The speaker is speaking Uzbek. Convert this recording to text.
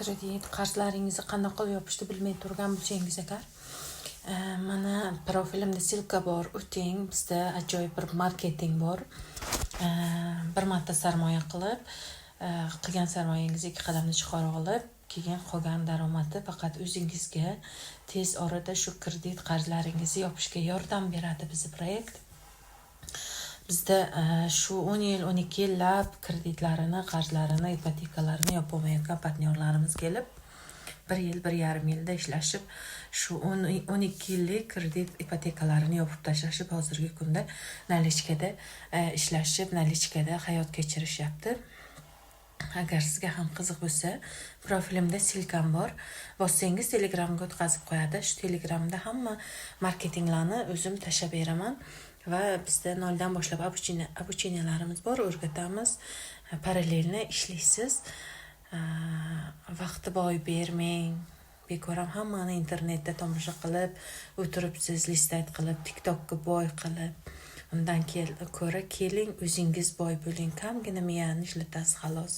kredit qarzlaringizni qanday qilib yopishni bilmay turgan bo'lsangiz agar, mana profilimda silka bor, o'ting. Bizda ajoyib bir marketing bor. Bir marta sarmoya qilgan sarmoyangizni 2 qadamda chiqarib olib, keyin qolgan daromadi faqat o'zingizga tez orada shu kredit qarzlaringizni yopishga yordam beradi bizning proyekt. Bizda shu 10 yil, 12 yillab kreditlarini, qarzlarini, ipotekalarni yopolmayotgan partnyorlarimiz kelib, 1 yil, 1,5 yilda ishlashib, shu 12 yillik kredit ipotekalarni yopib tashlashib, hozirgi kunda nalichkada ishlashib, nalichkada hayot kechirishyapti. Agar sizga ham qiziq bo'lsa, profilimda silkam bor. Bossangiz Telegramga o'tkazib qo'yadi. Shu Telegramda hamma marketinglarni o'zim tashlab beraman va bizda noldan boshlab обучениyalarimiz bor, o'rgatamiz. Parallelni ishlaysiz. Vaqtni boy bermang. Bekor ham hammani internetda tomosha qilib o'tiribsiz, listat qilib, TikTokga boy qilib. Undan ko'ra keling, o'zingiz boy bo'ling, kamgina miyani ishlatasiz xolos.